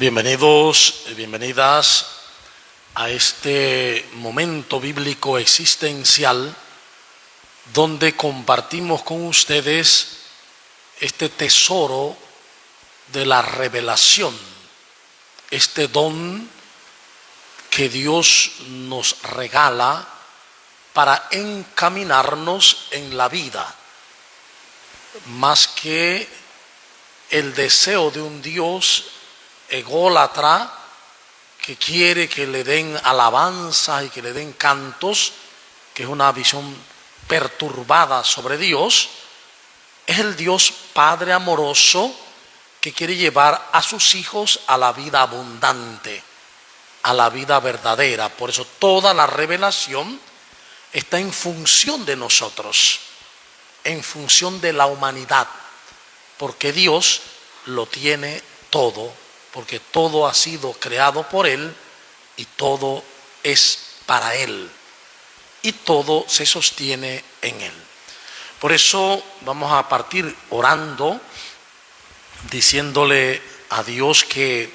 Bienvenidos y bienvenidas a este momento bíblico existencial donde compartimos con ustedes este tesoro de la revelación, este don que Dios nos regala para encaminarnos en la vida, más que el deseo de un Dios ególatra que quiere que le den alabanza y que le den cantos, que es una visión perturbada sobre Dios. Es el Dios Padre amoroso que quiere llevar a sus hijos a la vida abundante, a la vida verdadera. Por eso toda la revelación está en función de nosotros, en función de la humanidad, porque Dios lo tiene todo, porque todo ha sido creado por Él y todo es para Él y todo se sostiene en Él. Por eso vamos a partir orando, diciéndole a Dios que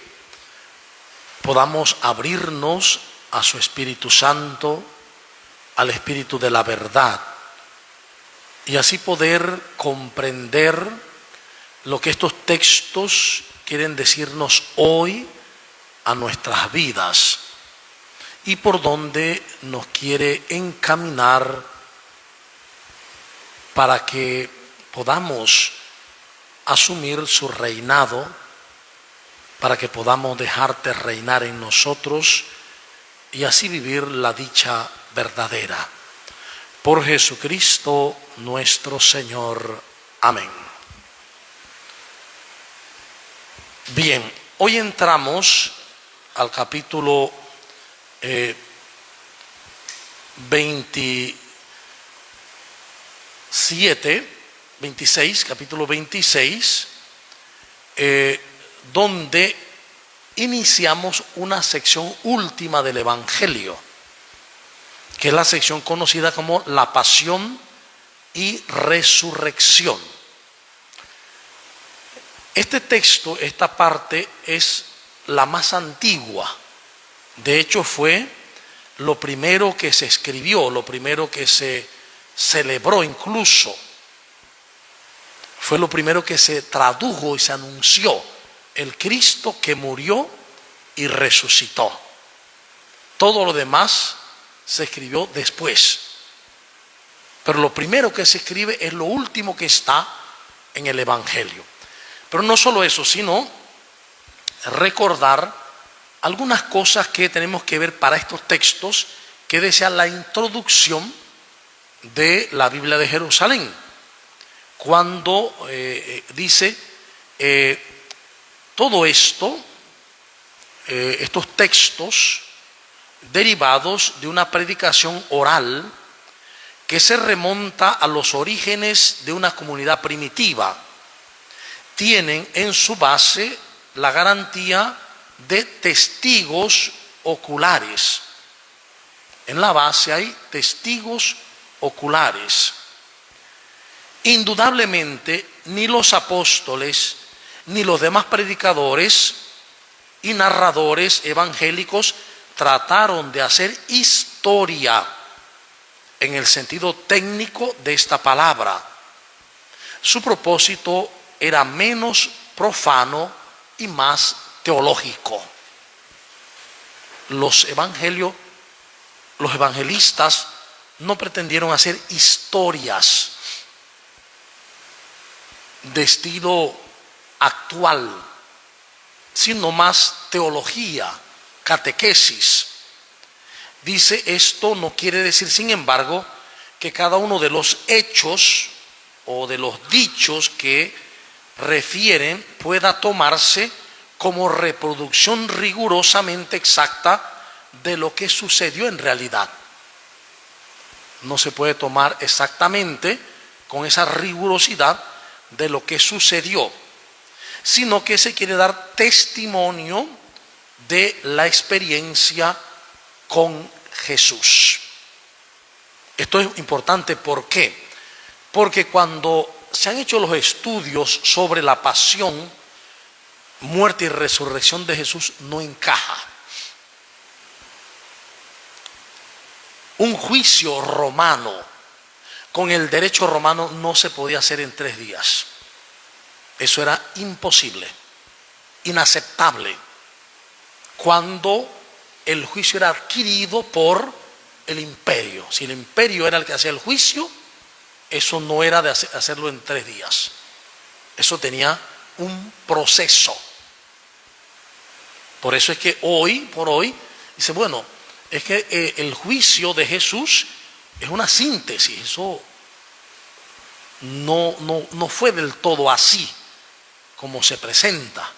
podamos abrirnos a su Espíritu Santo, al Espíritu de la verdad, y así poder comprender lo que estos textos quieren decirnos hoy a nuestras vidas y por dónde nos quiere encaminar para que podamos asumir su reinado, para que podamos dejarte reinar en nosotros y así vivir la dicha verdadera. Por Jesucristo nuestro Señor. Amén. Bien, hoy entramos al capítulo 26, capítulo 26, donde iniciamos una sección última del Evangelio, que es la sección conocida como la pasión y resurrección. Este texto, esta parte, es la más antigua. De hecho, fue lo primero que se escribió, lo primero que se celebró incluso. Fue lo primero que se tradujo y se anunció, el Cristo que murió y resucitó. Todo lo demás se escribió después. Pero lo primero que se escribe es lo último que está en el Evangelio. Pero no solo eso, sino recordar algunas cosas que tenemos que ver para estos textos, que desea la introducción de la Biblia de Jerusalén, cuando dice todo esto, estos textos derivados de una predicación oral que se remonta a los orígenes de una comunidad primitiva, tienen en su base la garantía de testigos oculares. En la base hay testigos oculares. Indudablemente, ni los apóstoles, ni los demás predicadores y narradores evangélicos trataron de hacer historia en el sentido técnico de esta palabra. Su propósito era menos profano y más teológico. Los evangelistas no pretendieron hacer historias de estilo actual, sino más teología, catequesis. Dice, esto no quiere decir, sin embargo, que cada uno de los hechos o de los dichos que refieren pueda tomarse como reproducción rigurosamente exacta de lo que sucedió en realidad. No se puede tomar exactamente con esa rigurosidad de lo que sucedió, sino que se quiere dar testimonio de la experiencia con Jesús. Esto es importante, ¿por qué? Porque cuando se han hecho los estudios sobre la pasión, muerte y resurrección de Jesús no encaja. Un juicio romano con el derecho romano no se podía hacer en 3 días. Eso era imposible, inaceptable, cuando el juicio era adquirido por el imperio. Si el imperio era el que hacía el juicio, eso no era de hacerlo en 3 días. Eso tenía un proceso. Por eso es que hoy por hoy dice, bueno, es que el juicio de Jesús es una síntesis. Eso no fue del todo así como se presenta.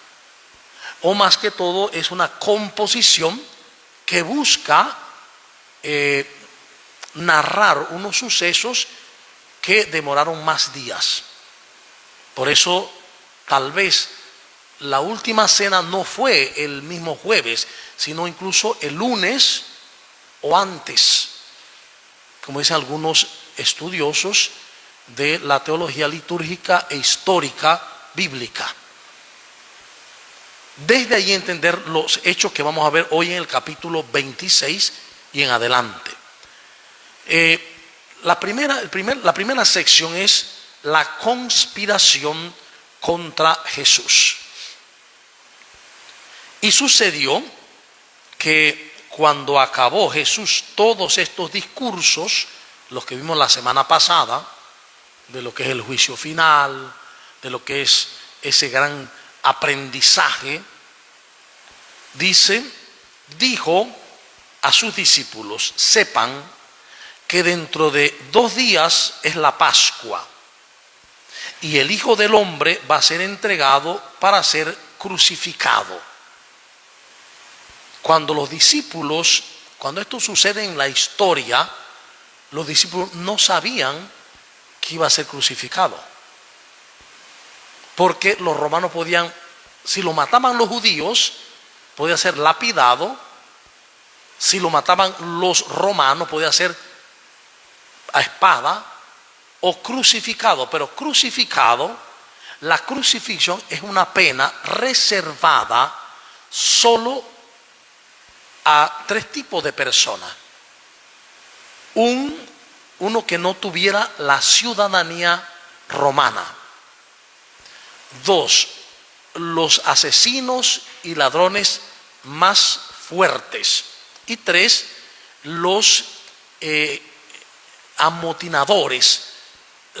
O más que todo es una composición que busca narrar unos sucesos que demoraron más días. Por eso tal vez la última cena no fue el mismo jueves, sino incluso el lunes o antes, como dicen algunos estudiosos de la teología litúrgica e histórica bíblica. Desde ahí entender los hechos que vamos a ver hoy en el capítulo 26 y en adelante. La primera sección es la conspiración contra Jesús. Y sucedió que cuando acabó Jesús todos estos discursos, los que vimos la semana pasada, de lo que es el juicio final, de lo que es ese gran aprendizaje, dijo a sus discípulos: sepan que dentro de 2 días es la Pascua y el Hijo del Hombre va a ser entregado para ser crucificado. Cuando esto sucede en la historia, los discípulos no sabían que iba a ser crucificado, porque los romanos podían, si lo mataban los judíos, podía ser lapidado. Si lo mataban los romanos, podía ser a espada o crucificado. Pero la crucifixión es una pena reservada solo a 3 tipos de personas. Uno que no tuviera la ciudadanía romana. 2, los asesinos y ladrones más fuertes. Y 3, los amotinadores,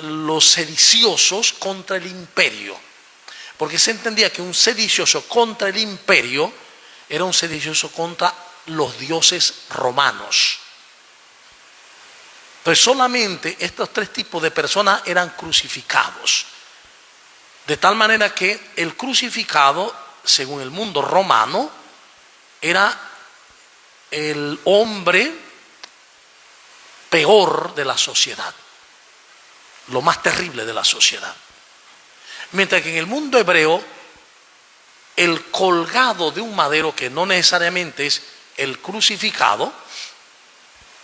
los sediciosos contra el imperio. Porque se entendía que un sedicioso contra el imperio era un sedicioso contra los dioses romanos. Entonces solamente estos 3 tipos de personas eran crucificados. De tal manera que el crucificado, según el mundo romano, era el hombre peor de la sociedad, lo más terrible de la sociedad. Mientras que en el mundo hebreo, el colgado de un madero, que no necesariamente es el crucificado,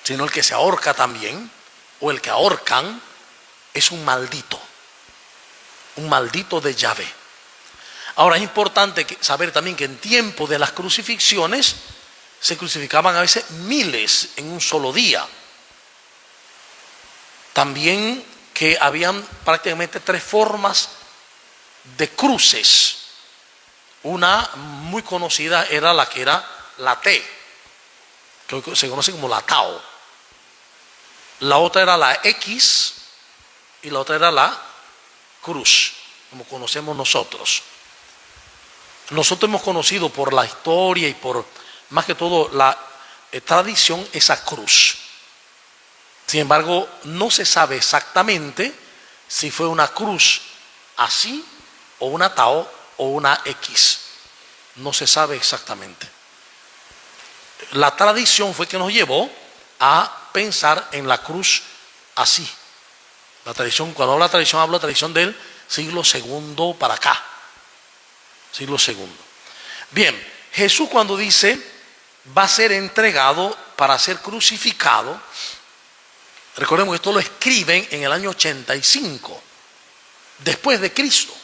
sino el que se ahorca también, o el que ahorcan, es un maldito de Yahvé. Ahora es importante saber también que en tiempo de las crucifixiones se crucificaban a veces miles en un solo día. También que habían prácticamente 3 formas de cruces. Una muy conocida era la que era la T, que se conoce como la Tao. La otra era la X y la otra era la cruz, como conocemos nosotros. Nosotros hemos conocido por la historia y por más que todo la tradición esa cruz. Sin embargo, no se sabe exactamente si fue una cruz así o una Tao o una X. No se sabe exactamente. La tradición fue que nos llevó a pensar en la cruz así. La tradición, cuando hablo de tradición, hablo de tradición del siglo II para acá. Siglo II. Bien, Jesús cuando dice va a ser entregado para ser crucificado, recordemos que esto lo escriben en el año 85 después de Cristo.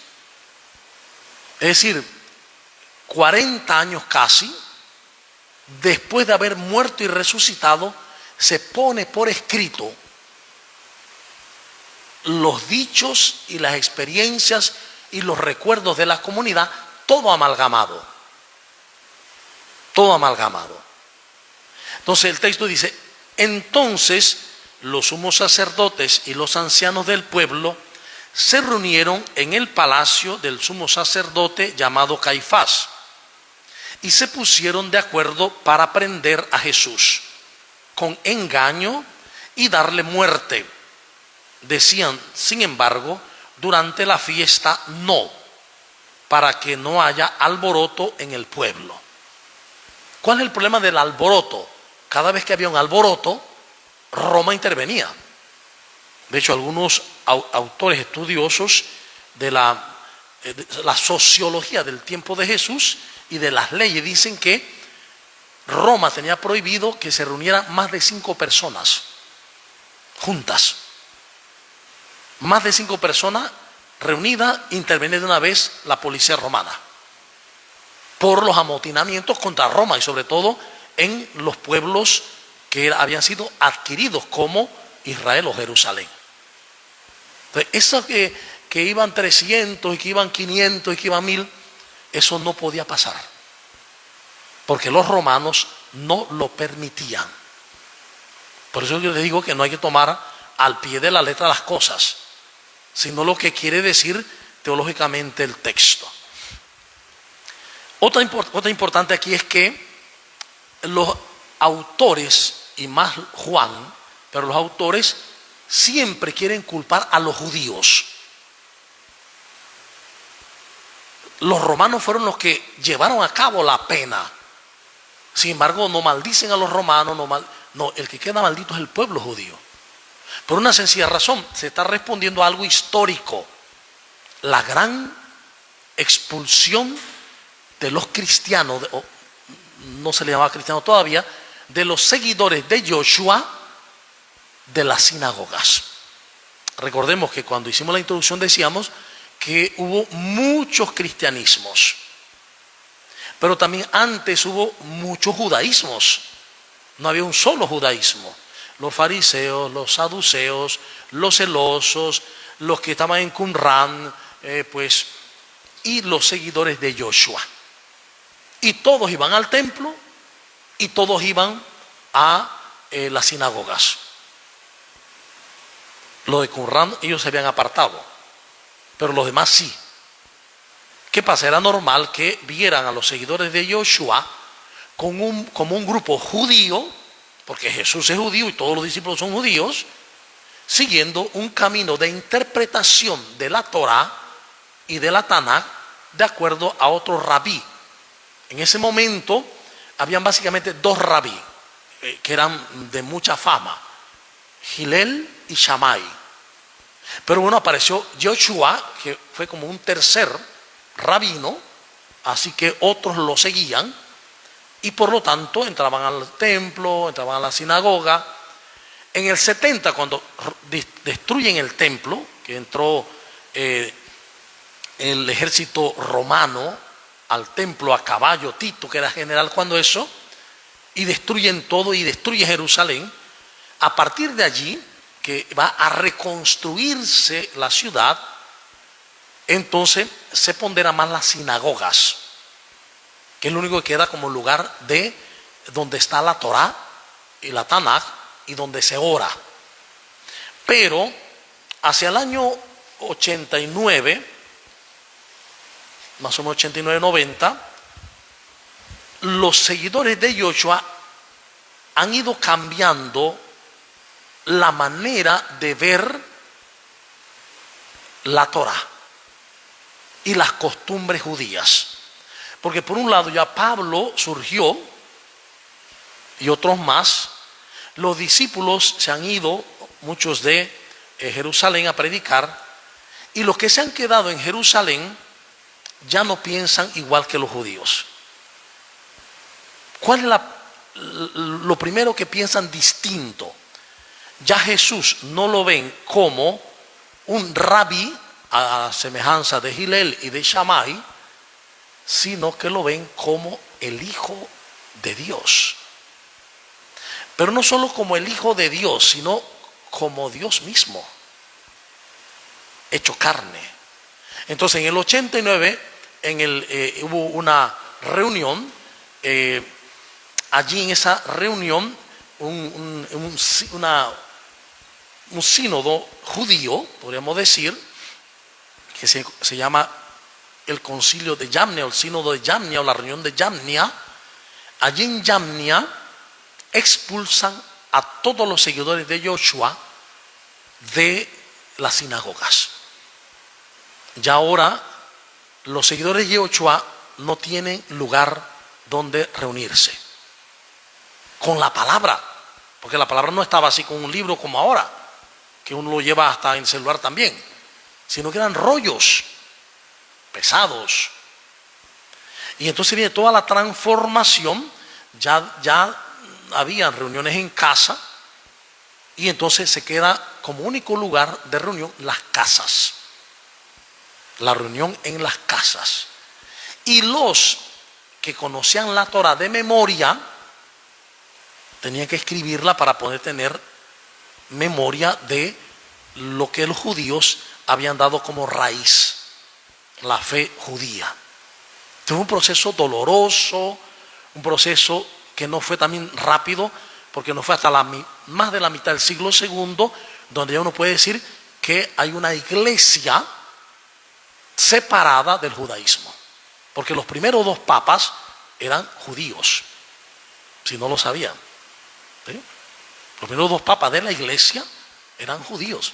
Es decir, 40 años casi, después de haber muerto y resucitado, se pone por escrito los dichos y las experiencias y los recuerdos de la comunidad, todo amalgamado. Todo amalgamado. Entonces el texto dice: entonces los sumos sacerdotes y los ancianos del pueblo se reunieron en el palacio del sumo sacerdote llamado Caifás y se pusieron de acuerdo para prender a Jesús con engaño y darle muerte. Decían, sin embargo, durante la fiesta no, para que no haya alboroto en el pueblo. ¿Cuál es el problema del alboroto? Cada vez que había un alboroto, Roma intervenía. De hecho, algunos autores estudiosos de la sociología del tiempo de Jesús y de las leyes dicen que Roma tenía prohibido que se reunieran más de 5 personas juntas. Más de 5 personas reunidas, intervenía de una vez la policía romana por los amotinamientos contra Roma y sobre todo en los pueblos que habían sido adquiridos como Israel o Jerusalén. Entonces, eso que iban 300 y que iban 500 y que iban 1000, eso no podía pasar, porque los romanos no lo permitían. Por eso yo les digo que no hay que tomar al pie de la letra las cosas, sino lo que quiere decir teológicamente el texto. Otra importante aquí es que los autores, y más Juan, pero los autores siempre quieren culpar a los judíos. Los romanos fueron los que llevaron a cabo la pena. Sin embargo, no maldicen a los romanos, no, el que queda maldito es el pueblo judío. Por una sencilla razón, se está respondiendo a algo histórico: la gran expulsión de los cristianos, no se le llamaba cristiano todavía, de los seguidores de Joshua de las sinagogas. Recordemos que cuando hicimos la introducción decíamos que hubo muchos cristianismos, pero también antes hubo muchos judaísmos. No había un solo judaísmo. Los fariseos, los saduceos, los celosos, los que estaban en Qumran, y los seguidores de Joshua. Y todos iban al templo y todos iban a las sinagogas. Los de Qumran, ellos se habían apartado, pero los demás sí. ¿Qué pasa? Era normal que vieran a los seguidores de Joshua como un grupo judío, porque Jesús es judío y todos los discípulos son judíos, siguiendo un camino de interpretación de la Torá y de la Tanaj de acuerdo a otro rabí. En ese momento habían básicamente 2 rabí que eran de mucha fama: Hillel y Shammai. Pero bueno, apareció Joshua, que fue como un tercer rabino, así que otros lo seguían y por lo tanto entraban al templo, entraban a la sinagoga. En el 70, cuando destruyen el templo, que entró el ejército romano al templo a caballo, Tito, que era general cuando eso, y destruyen todo y destruye Jerusalén, a partir de allí, que va a reconstruirse la ciudad, entonces se ponderan más las sinagogas, que es lo único que queda como lugar de donde está la Torá y la Tanaj y donde se ora. Pero hacia el año 89, más o menos 89-90, los seguidores de Joshua han ido cambiando la manera de ver la Torá y las costumbres judías. Porque por un lado ya Pablo surgió y otros más. Los discípulos se han ido, muchos de Jerusalén, a predicar, y los que se han quedado en Jerusalén ya no piensan igual que los judíos. ¿Cuál es lo primero que piensan distinto? Ya Jesús no lo ven como un rabí a semejanza de Hillel y de Shammai, sino que lo ven como el Hijo de Dios. Pero no solo como el Hijo de Dios, sino como Dios mismo, hecho carne. Entonces en el 89 hubo una reunión, allí en esa reunión un sínodo judío, podríamos decir, que se llama el concilio de Yamnia, o el sínodo de Yamnia, o la reunión de Yamnia. Allí en Yamnia expulsan a todos los seguidores de Yoshua de las sinagogas. Ya ahora los seguidores de Yoshua no tienen lugar donde reunirse con la palabra, porque la palabra no estaba así con un libro como ahora, que uno lo lleva hasta en celular también, sino que eran rollos pesados. Y entonces viene toda la transformación. Ya habían reuniones en casa, y entonces se queda como único lugar de reunión las casas, la reunión en las casas. Y los que conocían la Torah de memoria tenían que escribirla para poder tener memoria de lo que los judíos habían dado como raíz, la fe judía. Fue un proceso doloroso, un proceso que no fue también rápido, porque no fue hasta más de la mitad del siglo segundo donde ya uno puede decir que hay una iglesia separada del judaísmo, porque los primeros dos papas eran judíos, si no lo sabían, ¿sí? Los primeros dos papas de la iglesia eran judíos.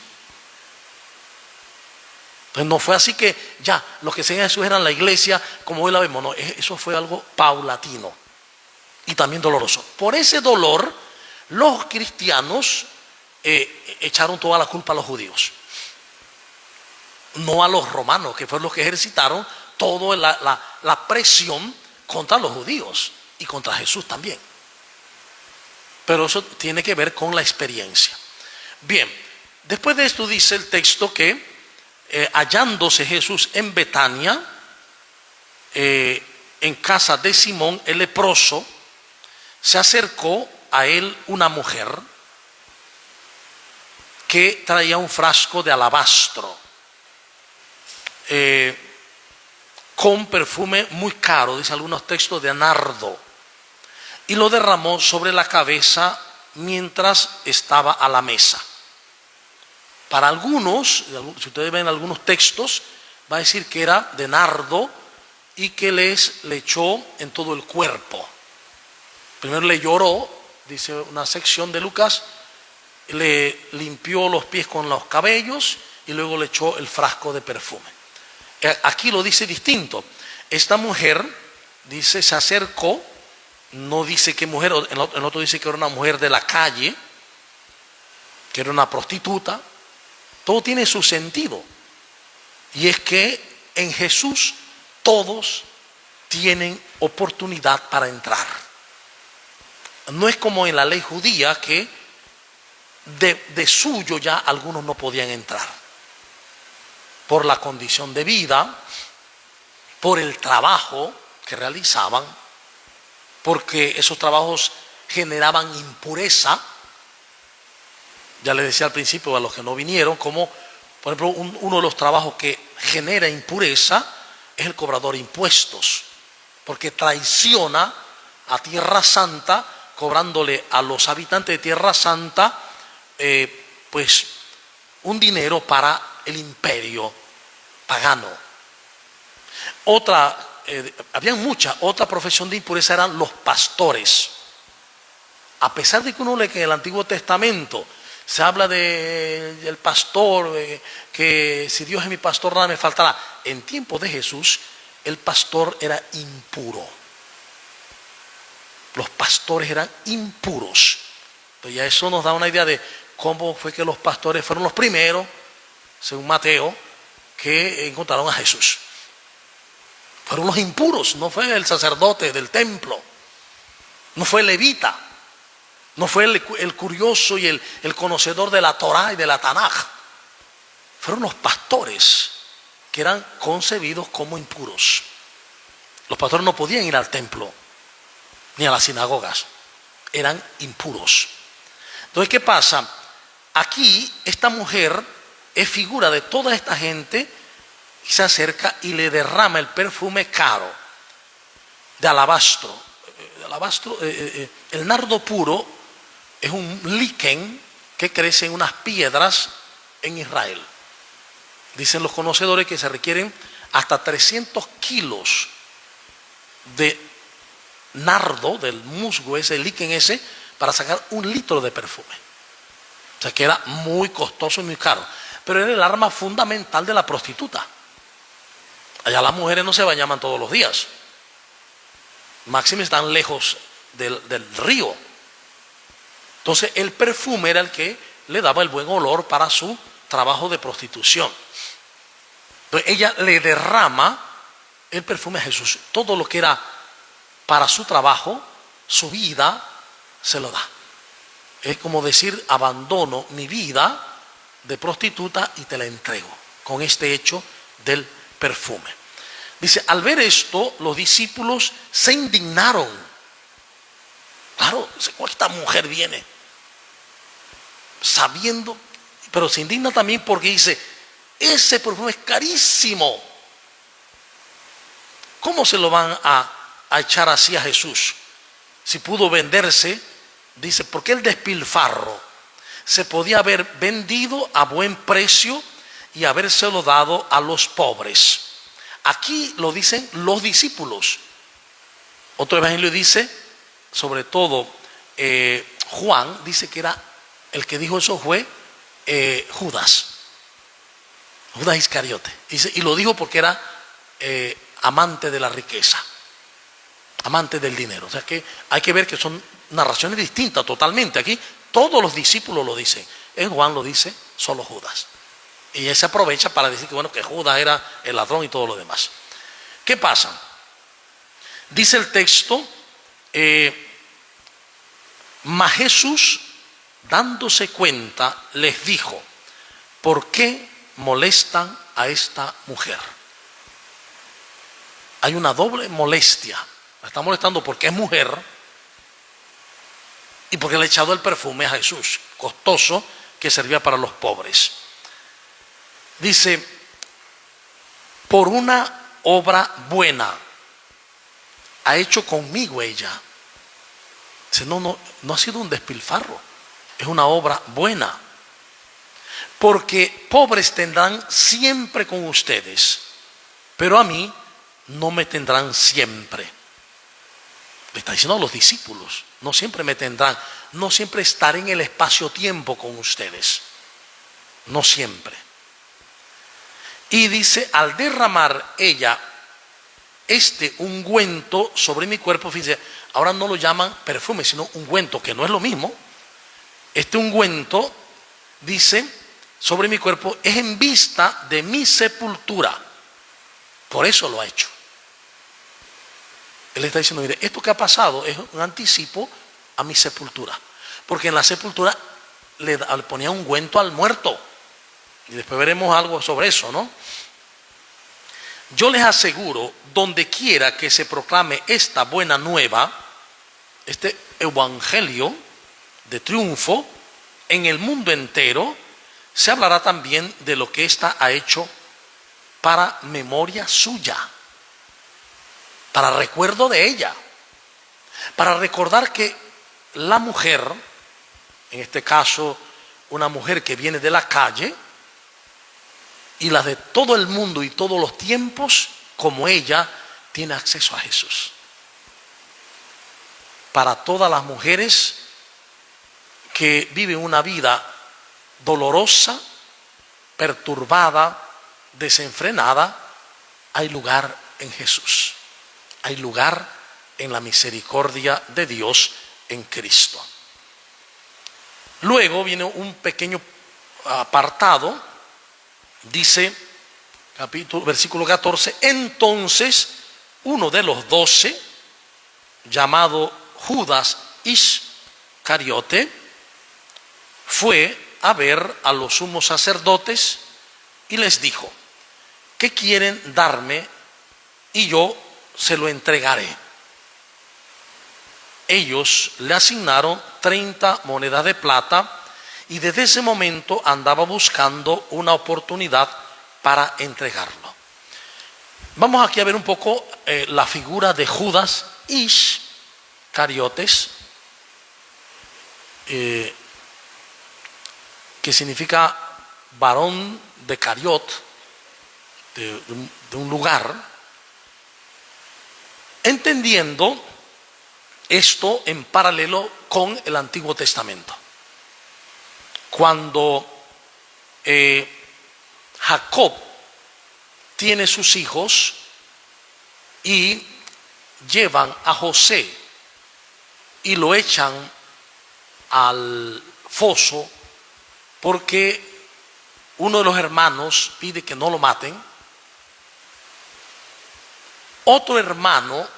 Entonces no fue así que ya los que seguían a Jesús eran la iglesia como hoy la vemos. No, eso fue algo paulatino y también doloroso. Por ese dolor los cristianos echaron toda la culpa a los judíos, no a los romanos, que fueron los que ejercitaron toda la presión contra los judíos y contra Jesús también. Pero eso tiene que ver con la experiencia. Bien, después de esto dice el texto que hallándose Jesús en Betania, en casa de Simón el leproso, se acercó a él una mujer que traía un frasco de alabastro con perfume muy caro, dice algunos textos, de nardo, y lo derramó sobre la cabeza mientras estaba a la mesa. Para algunos, si ustedes ven algunos textos, va a decir que era de nardo y que le echó en todo el cuerpo. Primero le lloró, dice una sección de Lucas, le limpió los pies con los cabellos y luego le echó el frasco de perfume. Aquí lo dice distinto. Esta mujer, dice, se acercó, no dice qué mujer, en otro dice que era una mujer de la calle, que era una prostituta. Todo tiene su sentido. Y es que en Jesús todos tienen oportunidad para entrar. No es como en la ley judía que de suyo ya algunos no podían entrar. Por la condición de vida, por el trabajo que realizaban, porque esos trabajos generaban impureza. Ya les decía al principio a los que no vinieron, como por ejemplo uno de los trabajos que genera impureza es el cobrador de impuestos, porque traiciona a Tierra Santa, cobrándole a los habitantes de Tierra Santa pues un dinero para el imperio pagano. Había otra profesión de impureza, eran los pastores. A pesar de que uno lee que en el Antiguo Testamento se habla del pastor, que si Dios es mi pastor nada me faltará. En tiempo de Jesús el pastor era impuro. Los pastores eran impuros. Entonces ya eso nos da una idea de cómo fue que los pastores fueron los primeros, según Mateo, que encontraron a Jesús. Fueron los impuros, no fue el sacerdote del templo, no fue el levita, no fue el curioso y el conocedor de la Torá y de la Tanaj. Fueron los pastores que eran concebidos como impuros. Los pastores no podían ir al templo ni a las sinagogas. Eran impuros. Entonces, ¿qué pasa? Aquí esta mujer es figura de toda esta gente y se acerca y le derrama el perfume caro de alabastro. El nardo puro es un liquen que crece en unas piedras en Israel. Dicen los conocedores que se requieren hasta 300 kilos de nardo, del musgo ese, el liquen ese, para sacar 1 litro de perfume. O sea que era muy costoso y muy caro. Pero era el arma fundamental de la prostituta. Allá las mujeres no se bañaban todos los días. Máxime están lejos del río. Entonces el perfume era el que le daba el buen olor para su trabajo de prostitución. Entonces ella le derrama el perfume a Jesús. Todo lo que era para su trabajo, su vida, se lo da. Es como decir, abandono mi vida de prostituta y te la entrego con este hecho del perfume. Dice, al ver esto, los discípulos se indignaron. Claro, esta mujer viene sabiendo, pero se indigna también porque dice, ese perfume es carísimo. ¿Cómo se lo van a echar así a Jesús? Si pudo venderse, dice, porque el despilfarro se podía haber vendido a buen precio y habérselo dado a los pobres. Aquí lo dicen los discípulos. Otro evangelio dice, sobre todo Juan, dice que era el que dijo eso fue Judas Iscariote. Dice, y lo dijo porque era amante de la riqueza, amante del dinero. O sea que hay que ver que son narraciones distintas totalmente. Aquí todos los discípulos lo dicen. En Juan lo dice solo Judas. Y él se aprovecha para decir que bueno, que Judas era el ladrón y todo lo demás. ¿Qué pasa? Dice el texto, mas Jesús, dándose cuenta, les dijo, ¿por qué molestan a esta mujer? Hay una doble molestia. La está molestando porque es mujer y porque le ha echado el perfume a Jesús, costoso, que servía para los pobres. Dice, por una obra buena ha hecho conmigo ella. Dice, no ha sido un despilfarro, es una obra buena. Porque pobres tendrán siempre con ustedes, pero a mí no me tendrán siempre. Le está diciendo a los discípulos, no siempre me tendrán, no siempre estaré en el espacio-tiempo con ustedes, no siempre. Y dice, al derramar ella este ungüento sobre mi cuerpo, fíjense, ahora no lo llaman perfume, sino ungüento, que no es lo mismo. Este ungüento, dice, sobre mi cuerpo, es en vista de mi sepultura. Por eso lo ha hecho. Él está diciendo, mire, esto que ha pasado es un anticipo a mi sepultura. Porque en la sepultura le ponía ungüento al muerto. Y después veremos algo sobre eso, ¿no? Yo les aseguro, donde quiera que se proclame esta buena nueva, este evangelio de triunfo, en el mundo entero, se hablará también de lo que ésta ha hecho para memoria suya, para recuerdo de ella, para recordar que la mujer, en este caso una mujer que viene de la calle, y las de todo el mundo y todos los tiempos, como ella, tiene acceso a Jesús. Para todas las mujeres que viven una vida dolorosa, perturbada, desenfrenada, hay lugar en Jesús. Hay lugar en la misericordia de Dios en Cristo. Luego viene un pequeño apartado. Dice, versículo 14, entonces uno de los 12, llamado Judas Iscariote, fue a ver a los sumos sacerdotes y les dijo, ¿qué quieren darme y yo se lo entregaré. Ellos le asignaron 30 monedas de plata y desde ese momento andaba buscando una oportunidad para entregarlo. Vamos aquí a ver un poco la figura de Judas Iscariotes, que significa varón de Cariot, de un lugar, entendiendo esto en paralelo con el Antiguo Testamento. Cuando Jacob tiene sus hijos y llevan a José y lo echan al foso porque uno de los hermanos pide que no lo maten, otro hermano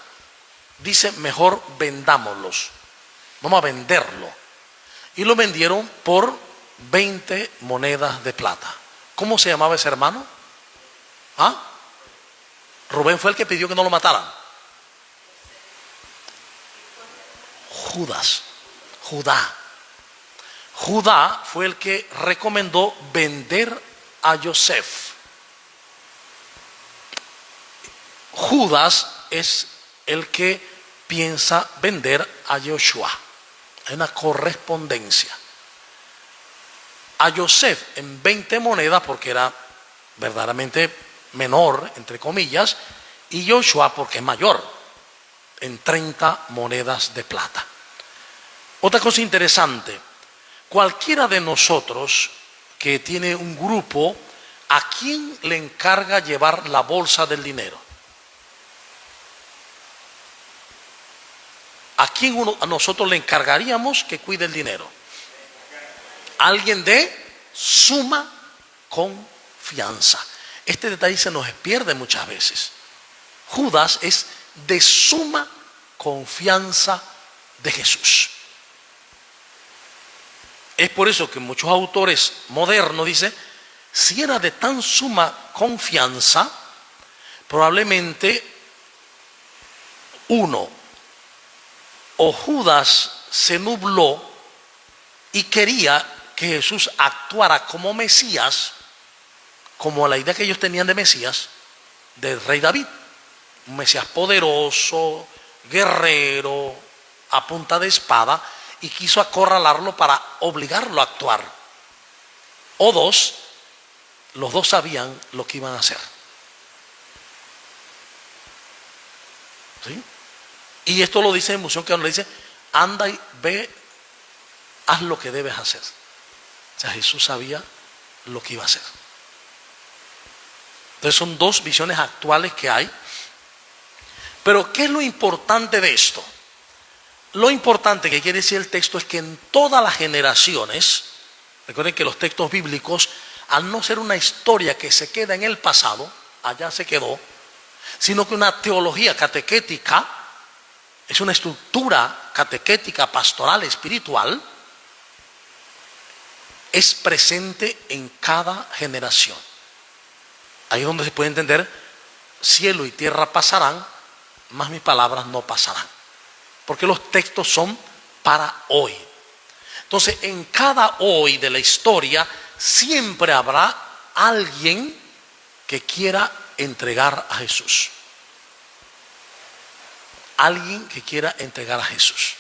dice: mejor vendámoslos, vamos a venderlo. Y lo vendieron por 20 monedas de plata. ¿Cómo se llamaba ese hermano? ¿Ah? Rubén fue el que pidió que no lo mataran. Judá fue el que recomendó vender a Yosef. Judas es el que piensa vender a Joshua. Hay una correspondencia. A Yosef en 20 monedas porque era verdaderamente menor, entre comillas, y Joshua porque es mayor, en 30 monedas de plata. Otra cosa interesante: cualquiera de nosotros que tiene un grupo, ¿a quién le encarga llevar la bolsa del dinero? ¿A quién a nosotros le encargaríamos que cuide el dinero? Alguien de suma confianza. Este detalle se nos pierde muchas veces. Judas es de suma confianza de Jesús. Es por eso que muchos autores modernos dicen: si era de tan suma confianza, probablemente o Judas se nubló y quería que Jesús actuara como Mesías, como la idea que ellos tenían de Mesías, del rey David, un Mesías poderoso, guerrero, a punta de espada, y quiso acorralarlo para obligarlo a actuar. O los dos sabían lo que iban a hacer. ¿Sí? Y esto lo dice en Emoción, que nos dice: anda y ve, haz lo que debes hacer. O sea, Jesús sabía lo que iba a hacer. Entonces son dos visiones actuales que hay. Pero ¿qué es lo importante de esto? Lo importante que quiere decir el texto es que en todas las generaciones, recuerden que los textos bíblicos, al no ser una historia que se queda en el pasado, allá se quedó, sino que una teología catequética, es una estructura catequética, pastoral, espiritual, es presente en cada generación. Ahí es donde se puede entender: cielo y tierra pasarán, mas mis palabras no pasarán. Porque los textos son para hoy. Entonces, en cada hoy de la historia siempre habrá alguien que quiera entregar a Jesús. Alguien que quiera entregar a Jesús.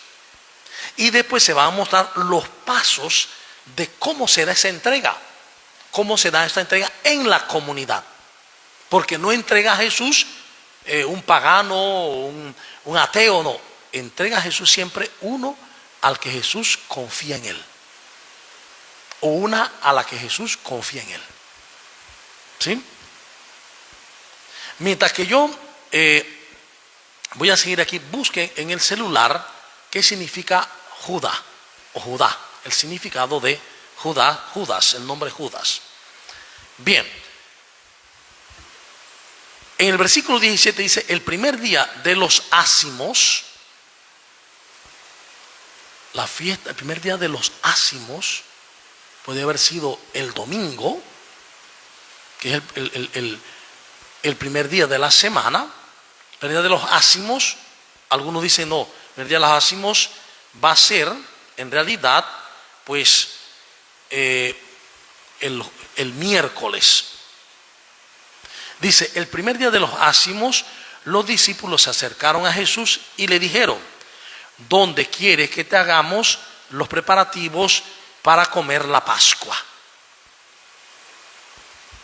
Y después se van a mostrar los pasos de cómo será esa entrega. Cómo será esta entrega en la comunidad. Porque no entrega a Jesús un pagano, un ateo, no. Entrega a Jesús siempre uno al que Jesús confía en él. O una a la que Jesús confía en él. ¿Sí? Mientras que yo voy a seguir aquí, busquen en el celular qué significa Judá o Judá, el significado de Judas, el nombre Judas. Bien, en el versículo 17 dice: el primer día de los ácimos, la fiesta, el primer día de los ácimos, puede haber sido el domingo, que es el primer día de la semana, El día de los ácimos, algunos dicen no, el día de los ácimos va a ser, en realidad, pues, el miércoles. Dice, el primer día de los ácimos, los discípulos se acercaron a Jesús y le dijeron: ¿dónde quieres que te hagamos los preparativos para comer la Pascua?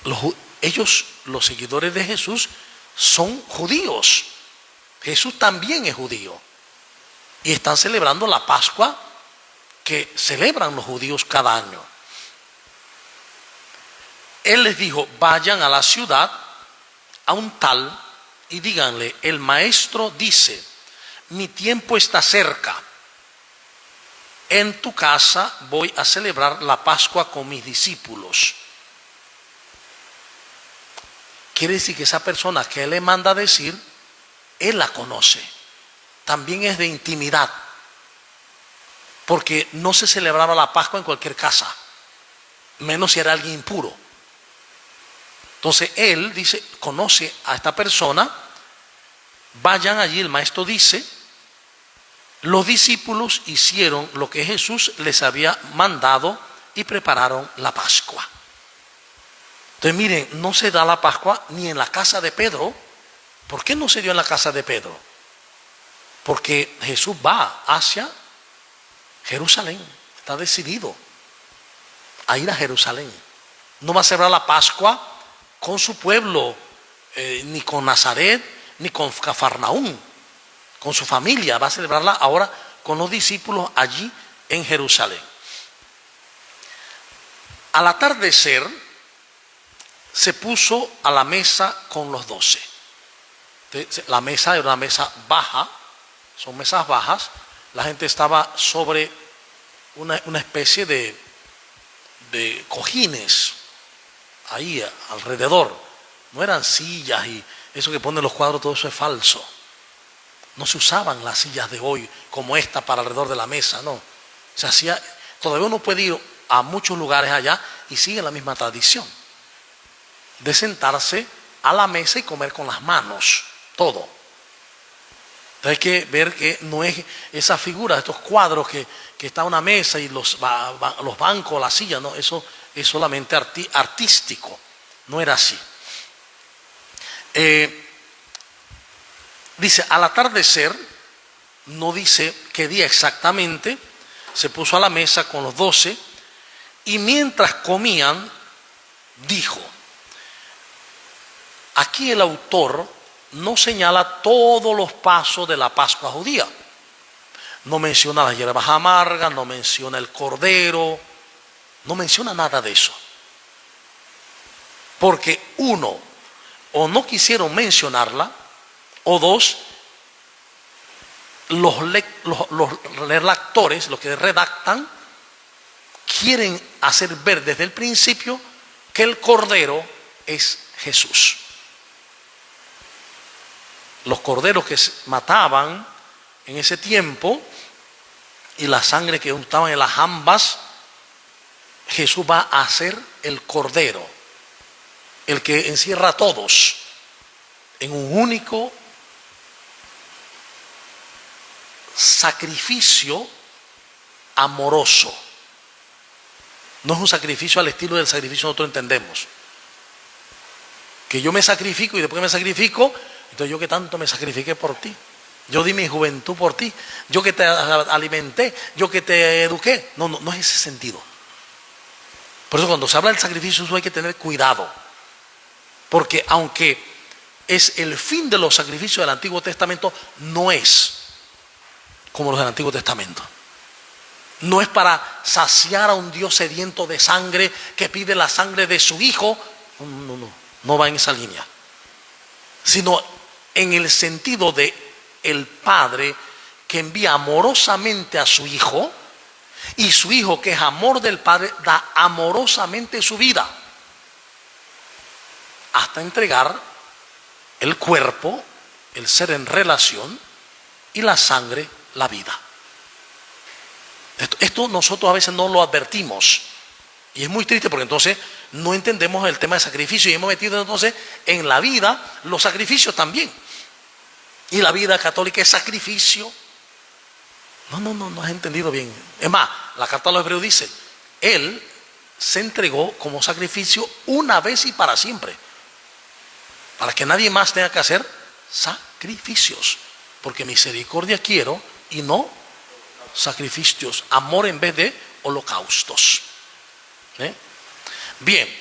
Los seguidores de Jesús, son judíos. Jesús también es judío. Y están celebrando la Pascua que celebran los judíos cada año. Él les dijo: vayan a la ciudad, a un tal, y díganle: el maestro dice, mi tiempo está cerca. En tu casa voy a celebrar la Pascua con mis discípulos. Quiere decir que esa persona que él le manda a decir, él la conoce. También es de intimidad. Porque no se celebraba la Pascua en cualquier casa, menos si era alguien impuro. Entonces él dice, conoce a esta persona, vayan allí, el maestro dice. Los discípulos hicieron lo que Jesús les había mandado y prepararon la Pascua. Entonces miren, no se da la Pascua ni en la casa de Pedro. ¿Por qué no se dio en la casa de Pedro? Porque Jesús va hacia Jerusalén, está decidido a ir a Jerusalén. No va a celebrar la Pascua con su pueblo, ni con Nazaret, ni con Cafarnaúm, con su familia. Va a celebrarla ahora con los discípulos allí en Jerusalén. Al atardecer se puso a la mesa con los 12. La mesa era una mesa baja, son mesas bajas. La gente estaba sobre una especie de cojines ahí alrededor. No eran sillas y eso que ponen los cuadros, todo eso es falso. No se usaban las sillas de hoy como esta para alrededor de la mesa, no. Se hacía, todavía uno puede ir a muchos lugares allá y sigue la misma tradición de sentarse a la mesa y comer con las manos, todo. Entonces hay que ver que no es esa figura, estos cuadros que está una mesa y los bancos, las sillas, no, eso es solamente artístico, no era así. Dice, al atardecer, no dice qué día exactamente, se puso a la mesa con los 12 y mientras comían, dijo. Aquí el autor no señala todos los pasos de la Pascua judía. No menciona las hierbas amargas, no menciona el cordero, no menciona nada de eso. Porque uno, o no quisieron mencionarla, o dos, los redactores, los que redactan, quieren hacer ver desde el principio que el cordero es Jesús. Los corderos que mataban en ese tiempo y la sangre que untaban en las jambas, Jesús va a ser el cordero, el que encierra a todos en un único sacrificio amoroso. No es un sacrificio al estilo del sacrificio que nosotros entendemos. Que yo me sacrifico y después que me sacrifico, entonces yo que tanto me sacrifiqué por ti. Yo di mi juventud por ti. Yo que te alimenté, yo que te eduqué. No es ese sentido. Por eso cuando se habla del sacrificio hay que tener cuidado. Porque aunque es el fin de los sacrificios del Antiguo Testamento, no es como los del Antiguo Testamento. No es para saciar a un Dios sediento de sangre que pide la sangre de su Hijo. No va en esa línea. Sino en el sentido de el Padre que envía amorosamente a su Hijo, y su Hijo, que es amor del Padre, da amorosamente su vida hasta entregar el cuerpo, el ser en relación, y la sangre, la vida. Esto nosotros a veces no lo advertimos y es muy triste porque entonces no entendemos el tema de sacrificio y hemos metido entonces en la vida los sacrificios también. Y la vida católica es sacrificio. No has entendido bien. Es más, la carta a los Hebreos dice, Él se entregó como sacrificio una vez y para siempre, para que nadie más tenga que hacer sacrificios, porque misericordia quiero y no sacrificios, amor en vez de holocaustos. Bien,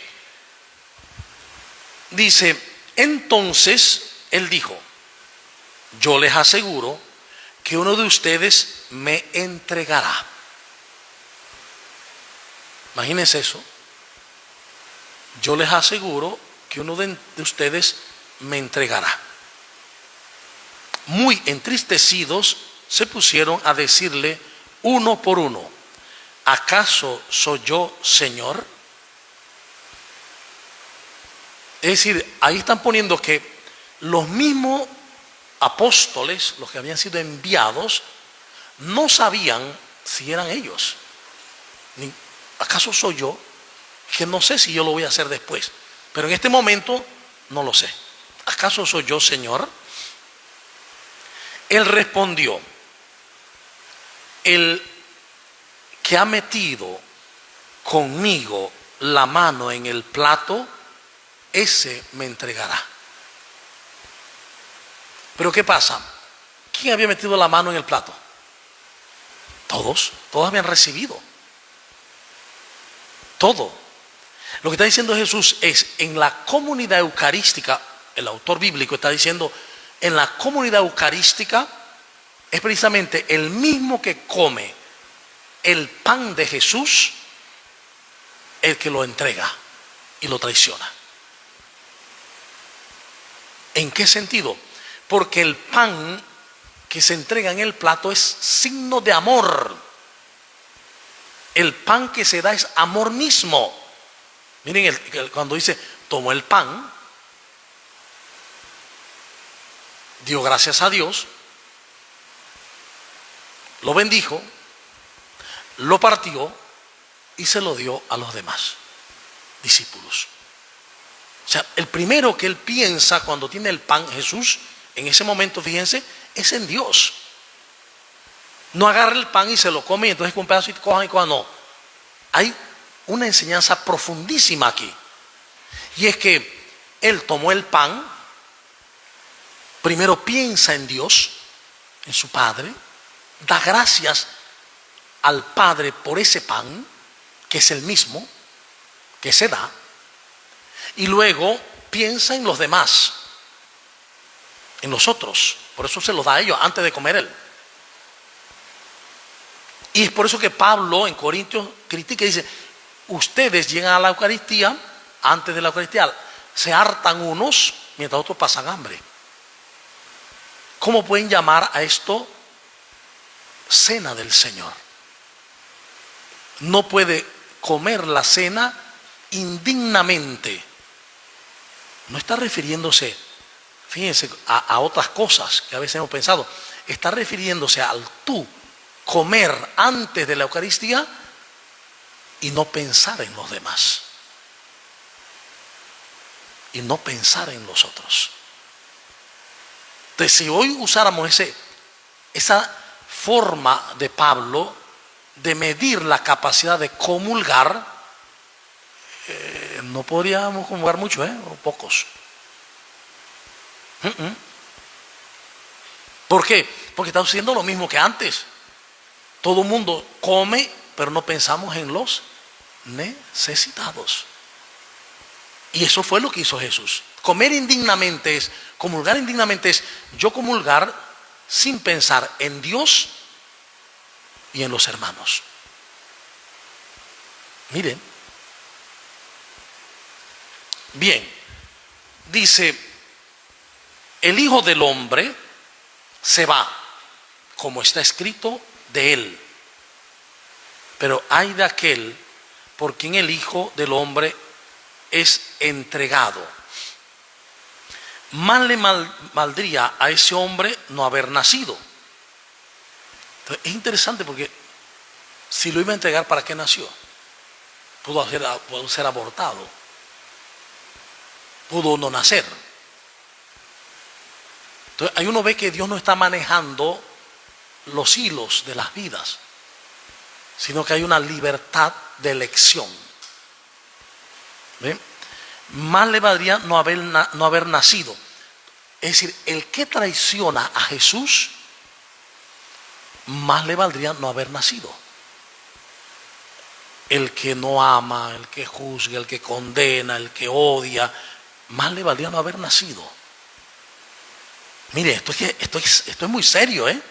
dice, entonces Él dijo, yo les aseguro que uno de ustedes me entregará. Imagínense eso. Yo les aseguro que uno de ustedes me entregará. Muy entristecidos se pusieron a decirle uno por uno, ¿acaso soy yo, Señor? Es decir, ahí están poniendo que los mismos apóstoles, los que habían sido enviados, no sabían si eran ellos. ¿Acaso soy yo? Que no sé si yo lo voy a hacer después, pero en este momento no lo sé. ¿Acaso soy yo, Señor? Él respondió, el que ha metido conmigo la mano en el plato, ese me entregará. Pero ¿qué pasa? ¿Quién había metido la mano en el plato? Todos habían recibido. Todo. Lo que está diciendo Jesús es, en la comunidad eucarística, el autor bíblico está diciendo, en la comunidad eucarística es precisamente el mismo que come el pan de Jesús, el que lo entrega y lo traiciona. ¿En qué sentido? Porque el pan que se entrega en el plato es signo de amor. El pan que se da es amor mismo. Miren, cuando dice, tomó el pan, dio gracias a Dios, lo bendijo, lo partió y se lo dio a los demás discípulos. O sea, el primero que él piensa cuando tiene el pan, Jesús, en ese momento, fíjense, es en Dios. No agarra el pan y se lo come y entonces con un pedazo y cojan y cojan, no. Hay una enseñanza profundísima aquí. Y es que él tomó el pan, primero piensa en Dios, en su Padre, da gracias al Padre por ese pan, que es el mismo, que se da, y luego piensa en los demás, en los otros. Por eso se los da a ellos antes de comer él. Y es por eso que Pablo en Corintios critica y dice, ustedes llegan a la Eucaristía, antes de la Eucaristía, se hartan unos mientras otros pasan hambre. ¿Cómo pueden llamar a esto cena del Señor? No puede comer la cena indignamente. No está refiriéndose, fíjense, a otras cosas que a veces hemos pensado. Está refiriéndose al tú comer antes de la Eucaristía y no pensar en los demás. Y no pensar en los otros. Entonces, si hoy usáramos esa forma de Pablo de medir la capacidad de comulgar, no podríamos comulgar mucho, o pocos. ¿Por qué? Porque está sucediendo lo mismo que antes. Todo el mundo come, pero no pensamos en los necesitados. Y eso fue lo que hizo Jesús. Comer indignamente es, comulgar indignamente es yo comulgar sin pensar en Dios y en los hermanos. Miren. Bien, dice, el Hijo del Hombre se va, como está escrito de él. Pero ay de aquel por quien el Hijo del Hombre es entregado. Mal le valdría a ese hombre no haber nacido. Entonces, es interesante porque si lo iba a entregar, ¿para qué nació? Pudo ser abortado, pudo no nacer. Entonces, ahí uno ve que Dios no está manejando los hilos de las vidas, sino que hay una libertad de elección. ¿Ven? Más le valdría no haber nacido. Es decir, el que traiciona a Jesús, más le valdría no haber nacido. El que no ama, el que juzga, el que condena, el que odia, más le valdría no haber nacido. Mire, esto es muy serio, ¿eh?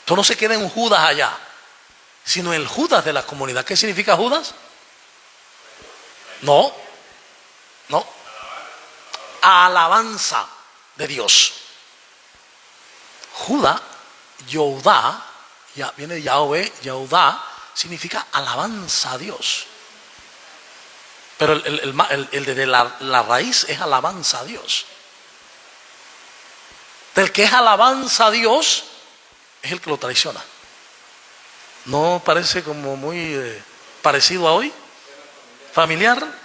Esto no se queda en Judas allá, sino el Judas de la comunidad. ¿Qué significa Judas? No. Alabanza de Dios. Judá, Yehudá, ya viene de Yahweh, Yehudá, significa alabanza a Dios. Pero el de la raíz es alabanza a Dios. Del que es alabanza a Dios es el que lo traiciona. ¿No parece como muy parecido a hoy? Familiar.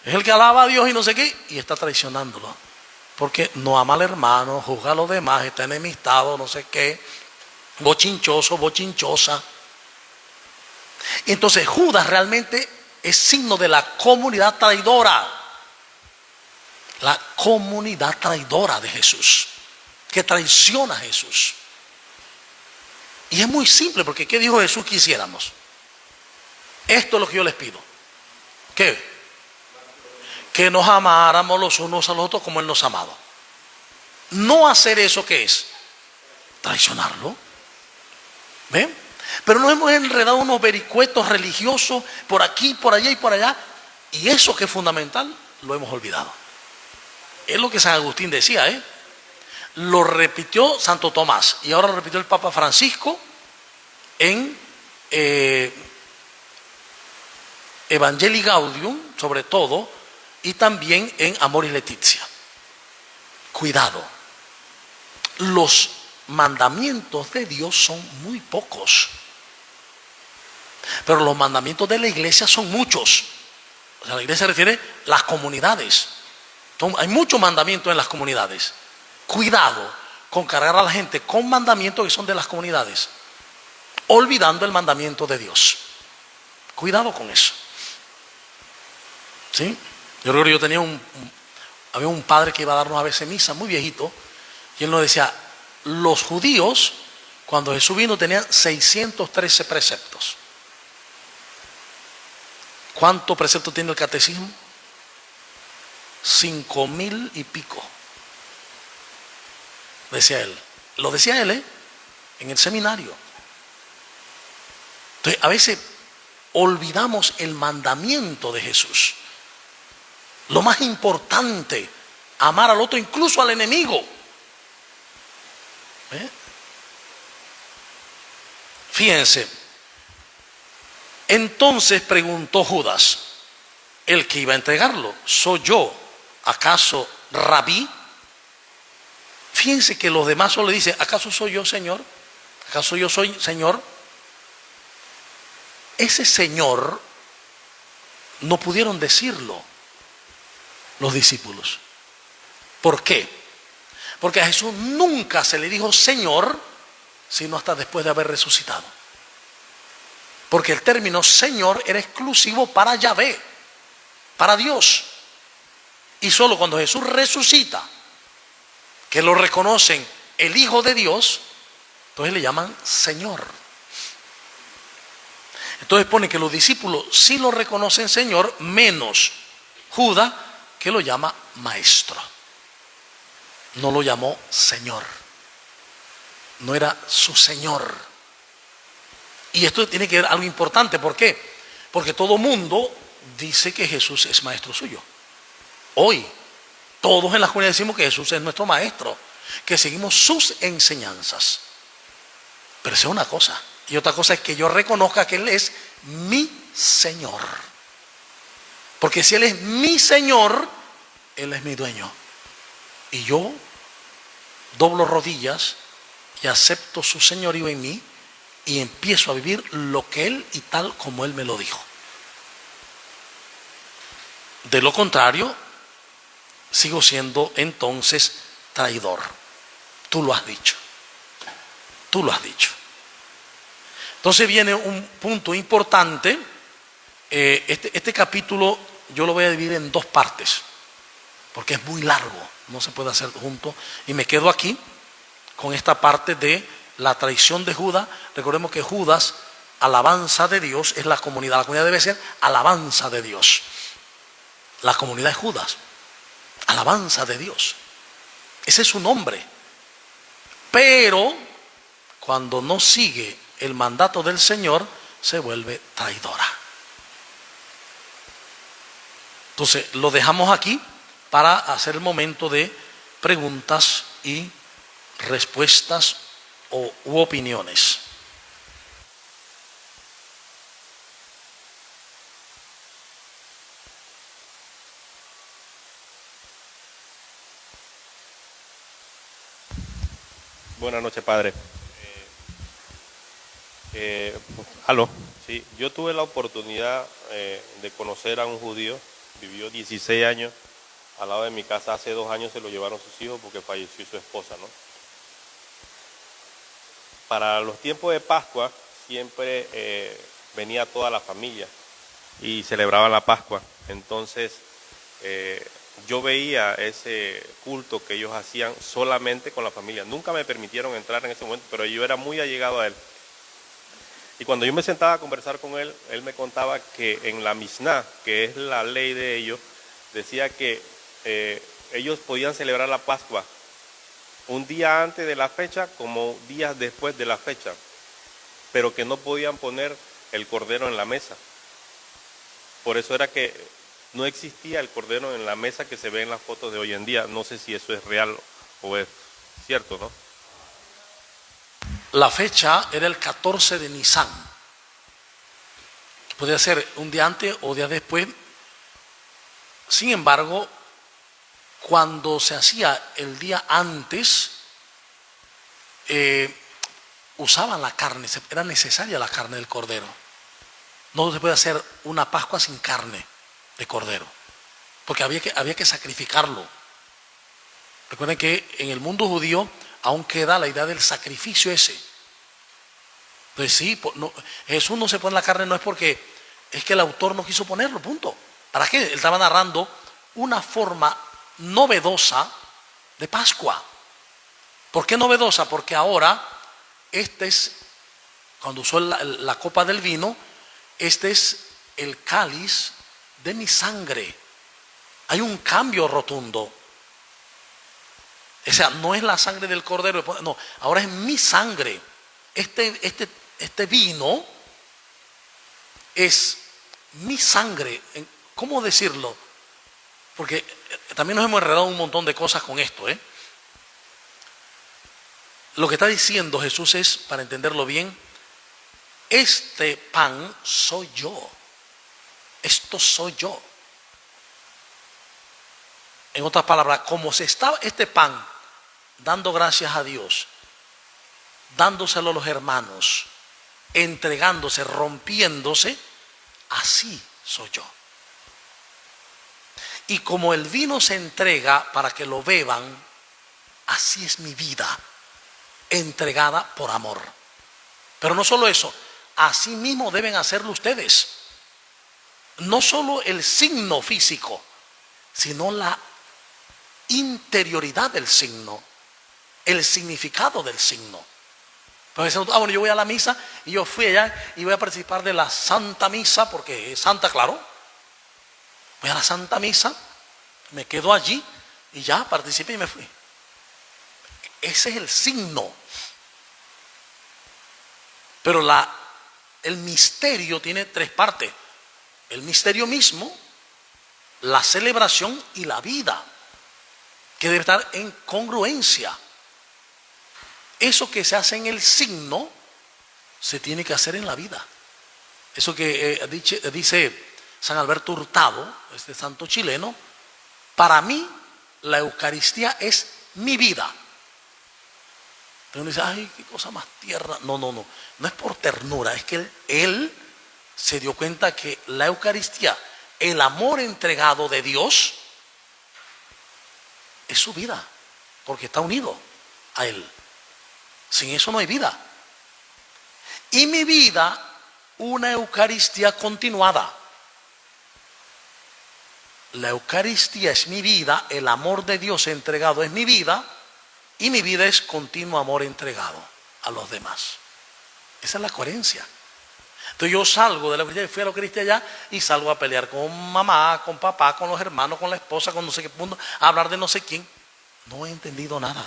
Es el que alaba a Dios y no sé qué, y está traicionándolo. Porque no ama al hermano, juzga a los demás, está enemistado, no sé qué, bochinchoso, bochinchosa. Entonces Judas realmente es signo de la comunidad traidora. La comunidad traidora de Jesús, que traiciona a Jesús. Y es muy simple, porque ¿qué dijo Jesús que hiciéramos? Esto es lo que yo les pido. ¿Qué? Que nos amáramos los unos a los otros como Él nos ha amado. No hacer eso, ¿qué es? Traicionarlo. ¿Ven? Pero nos hemos enredado unos vericuetos religiosos por aquí, por allá y por allá, y eso que es fundamental lo hemos olvidado. Es lo que San Agustín decía, ¿eh? Lo repitió Santo Tomás y ahora lo repitió el Papa Francisco en Evangelii Gaudium, sobre todo, y también en Amoris Laetitia. Cuidado, los mandamientos de Dios son muy pocos, pero los mandamientos de la iglesia son muchos. O sea, la iglesia se refiere a las comunidades. Hay muchos mandamientos en las comunidades. Cuidado con cargar a la gente con mandamientos que son de las comunidades, olvidando el mandamiento de Dios. Cuidado con eso. ¿Sí? Yo creo que yo tenía había un padre que iba a darnos a veces misa, muy viejito, y él nos decía, los judíos, cuando Jesús vino, tenían 613 preceptos. ¿Cuántos preceptos tiene el catecismo? 5,000 y pico. Decía él. Lo decía él, en el seminario. Entonces, a veces olvidamos el mandamiento de Jesús. Lo más importante, amar al otro, incluso al enemigo. Fíjense. Entonces preguntó Judas, el que iba a entregarlo, ¿soy yo acaso rabí? Fíjense que los demás solo le dicen, ¿acaso soy yo, Señor? ¿Acaso yo soy Señor? Ese Señor no pudieron decirlo los discípulos. ¿Por qué? Porque a Jesús nunca se le dijo Señor, sino hasta después de haber resucitado. Porque el término Señor era exclusivo para Yahvé, para Dios. Y solo cuando Jesús resucita, que lo reconocen el Hijo de Dios, entonces le llaman Señor. Entonces pone que los discípulos sí lo reconocen Señor, menos Judas, que lo llama Maestro. No lo llamó Señor. No era su Señor. Y esto tiene que ver algo importante. ¿Por qué? Porque todo mundo dice que Jesús es maestro suyo. Hoy, todos en la comunidad decimos que Jesús es nuestro maestro, que seguimos sus enseñanzas. Pero eso es una cosa. Y otra cosa es que yo reconozca que Él es mi Señor. Porque si Él es mi Señor, Él es mi dueño. Y yo doblo rodillas y acepto su señorío en mí y empiezo a vivir lo que Él y tal como Él me lo dijo. De lo contrario, sigo siendo entonces traidor. Tú lo has dicho. Tú lo has dicho. Entonces viene un punto importante. Este capítulo yo lo voy a dividir en dos partes, porque es muy largo, no se puede hacer junto. Y me quedo aquí con esta parte de la traición de Judas. Recordemos que Judas, alabanza de Dios, es la comunidad. La comunidad debe ser alabanza de Dios. La comunidad es Judas, alabanza de Dios. Ese es su nombre. Pero cuando no sigue el mandato del Señor, se vuelve traidora. Entonces lo dejamos aquí para hacer el momento de preguntas y respuestas u opiniones. Buenas noches, padre. Aló. Sí, yo tuve la oportunidad de conocer a un judío. Vivió 16 años al lado de mi casa. Hace 2 años se lo llevaron sus hijos porque falleció su esposa, ¿no? Para los tiempos de Pascua siempre venía toda la familia y celebraban la Pascua. Entonces yo veía ese culto que ellos hacían solamente con la familia. Nunca me permitieron entrar en ese momento, pero yo era muy allegado a él. Y cuando yo me sentaba a conversar con él, él me contaba que en la Misná, que es la ley de ellos, decía que ellos podían celebrar la Pascua un día antes de la fecha como días después de la fecha, pero que no podían poner el cordero en la mesa. Por eso era que no existía el cordero en la mesa que se ve en las fotos de hoy en día. No sé si eso es real o es cierto, ¿no? La fecha era el 14 de Nisan. Podía ser un día antes o día después. Sin embargo, cuando se hacía el día antes, usaban la carne, era necesaria la carne del cordero. No se puede hacer una Pascua sin carne de cordero, porque había que sacrificarlo. Recuerden que en el mundo judío aún queda la idea del sacrificio ese. Entonces sí, no, Jesús no se pone la carne, no es porque es que el autor no quiso ponerlo, punto. ¿Para qué? Él estaba narrando una forma novedosa de Pascua. ¿Por qué novedosa? Porque ahora cuando usó la copa del vino, este es el cáliz de mi sangre. Hay un cambio rotundo. O sea, no es la sangre del cordero, no, ahora es mi sangre. Este vino es mi sangre. ¿Cómo decirlo? Porque también nos hemos enredado un montón de cosas con esto, Lo que está diciendo Jesús es, para entenderlo bien, este pan soy yo. Esto soy yo. En otras palabras, como se estaba este pan dando gracias a Dios, dándoselo a los hermanos, entregándose, rompiéndose, así soy yo. Y como el vino se entrega para que lo beban, así es mi vida, entregada por amor. Pero no solo eso, así mismo deben hacerlo ustedes. No solo el signo físico, sino la interioridad del signo, el significado del signo. Pues bueno, yo voy a la misa y yo fui allá y voy a participar de la Santa Misa, porque es santa, claro. Voy a la Santa Misa, me quedo allí y ya participé y me fui. Ese es el signo. Pero el misterio tiene 3 partes. El misterio mismo, la celebración y la vida, que debe estar en congruencia. Eso que se hace en el signo se tiene que hacer en la vida. Eso que dice San Alberto Hurtado, este santo chileno: para mí la Eucaristía es mi vida. Entonces uno dice, ay, qué cosa más tierna. No es por ternura, es que él se dio cuenta que la Eucaristía, el amor entregado de Dios, es su vida, porque está unido a Él. Sin eso no hay vida. Y mi vida, una Eucaristía continuada. La Eucaristía es mi vida, el amor de Dios entregado es mi vida, y mi vida es continuo amor entregado a los demás. Esa es la coherencia. Entonces yo salgo de la Eucaristía, fui a la Eucaristía allá y salgo a pelear con mamá, con papá, con los hermanos, con la esposa, con no sé qué punto, a hablar de no sé quién. No he entendido nada.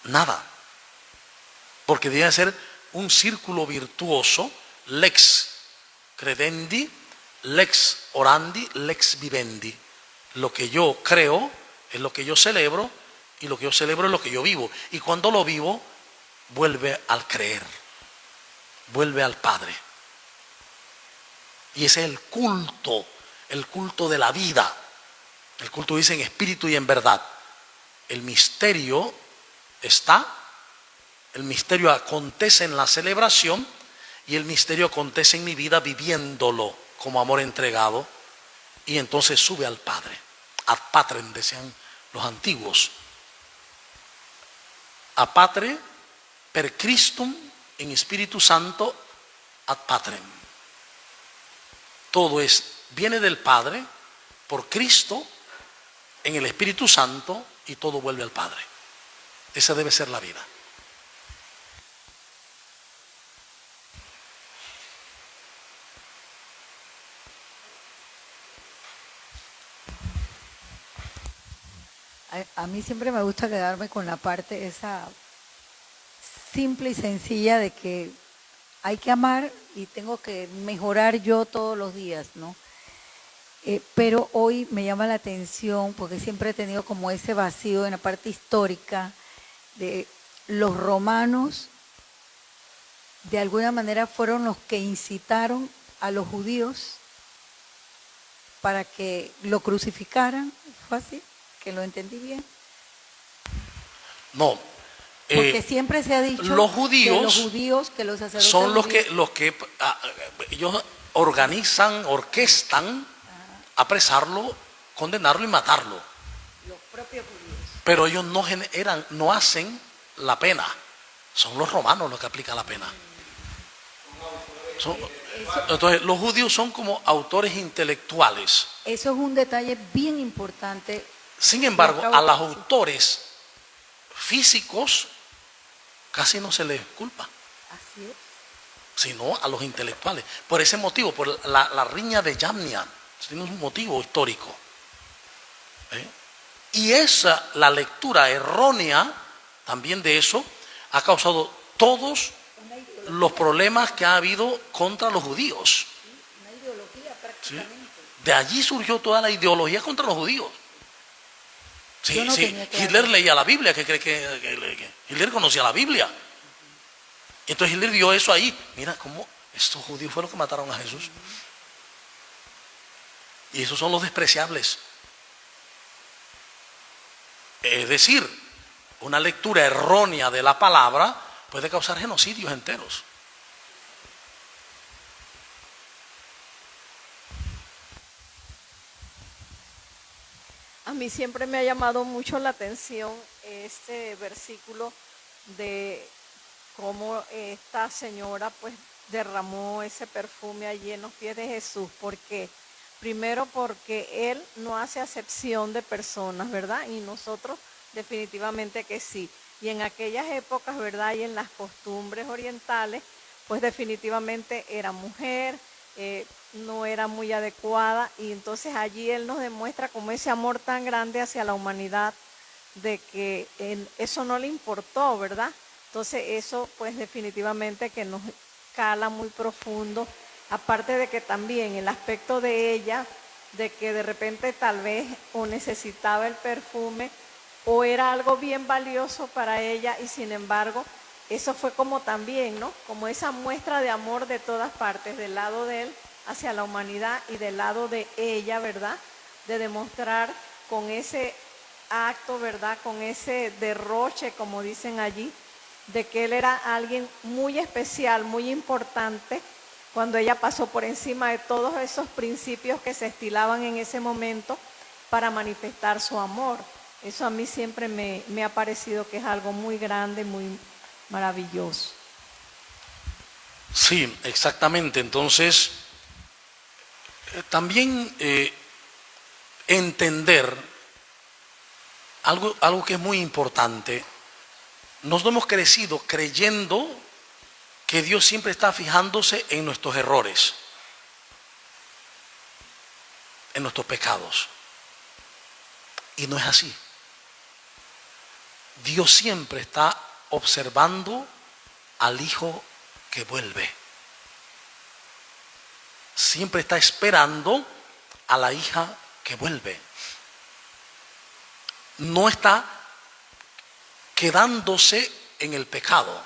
Nada. Porque debe ser un círculo virtuoso, lex credendi, lex orandi, lex vivendi. Lo que yo creo es lo que yo celebro, y lo que yo celebro es lo que yo vivo. Y cuando lo vivo, vuelve al creer, vuelve al Padre. Y ese es el culto de la vida. El culto dice en espíritu y en verdad. El misterio está, el misterio acontece en la celebración, y el misterio acontece en mi vida viviéndolo como amor entregado, y entonces sube al Padre. Ad patrem decían los antiguos. A Patre per Christum en Espíritu Santo ad patrem. Todo viene del Padre por Cristo en el Espíritu Santo, y todo vuelve al Padre. Esa debe ser la vida. A mí siempre me gusta quedarme con la parte esa simple y sencilla de que hay que amar y tengo que mejorar yo todos los días, ¿no? Pero hoy me llama la atención porque siempre he tenido como ese vacío en la parte histórica de los romanos. De alguna manera fueron los que incitaron a los judíos para que lo crucificaran. ¿Fue así? ¿Que lo entendí bien? No. Porque siempre se ha dicho los judíos que los sacerdotes son los que ellos organizan, orquestan apresarlo, condenarlo y matarlo. Los propios judíos. Pero ellos no hacen la pena. Son los romanos los que aplican la pena. Entonces los judíos son como autores intelectuales. Eso es un detalle bien importante. Sin embargo, a los autores físicos casi no se les culpa. Así es. Sino a los intelectuales. Por ese motivo, por la riña de Yamnia, tiene un motivo histórico. Y la lectura errónea también de eso ha causado todos los problemas que ha habido contra los judíos. Una ideología prácticamente. ¿Sí? De allí surgió toda la ideología contra los judíos. Sí, no Hitler leía la Biblia, ¿qué cree que Hitler conocía la Biblia? Entonces Hitler vio eso ahí. Mira cómo estos judíos fueron los que mataron a Jesús. Y esos son los despreciables. Es decir, una lectura errónea de la palabra puede causar genocidios enteros. A mí siempre me ha llamado mucho la atención este versículo de cómo esta señora pues derramó ese perfume allí en los pies de Jesús. ¿Por qué? Primero porque Él no hace acepción de personas, ¿verdad? Y nosotros definitivamente que sí. Y en aquellas épocas, ¿verdad? Y en las costumbres orientales, pues definitivamente era mujer, no era muy adecuada. Y entonces allí Él nos demuestra como ese amor tan grande hacia la humanidad, de que eso no le importó, ¿verdad? Entonces eso pues definitivamente que nos cala muy profundo. Aparte de que también el aspecto de ella, de que de repente tal vez o necesitaba el perfume o era algo bien valioso para ella, y sin embargo eso fue como también, ¿no? Como esa muestra de amor de todas partes, del lado de él hacia la humanidad y del lado de ella, ¿verdad? De demostrar con ese acto, ¿verdad? Con ese derroche, como dicen allí, de que él era alguien muy especial, muy importante, cuando ella pasó por encima de todos esos principios que se estilaban en ese momento para manifestar su amor. Eso a mí siempre me ha parecido que es algo muy grande, muy maravilloso. Sí, exactamente. Entonces, también entender algo que es muy importante. Nosotros hemos crecido creyendo que Dios siempre está fijándose en nuestros errores, en nuestros pecados. Y no es así. Dios siempre está observando al hijo que vuelve. Siempre está esperando a la hija que vuelve. No está quedándose en el pecado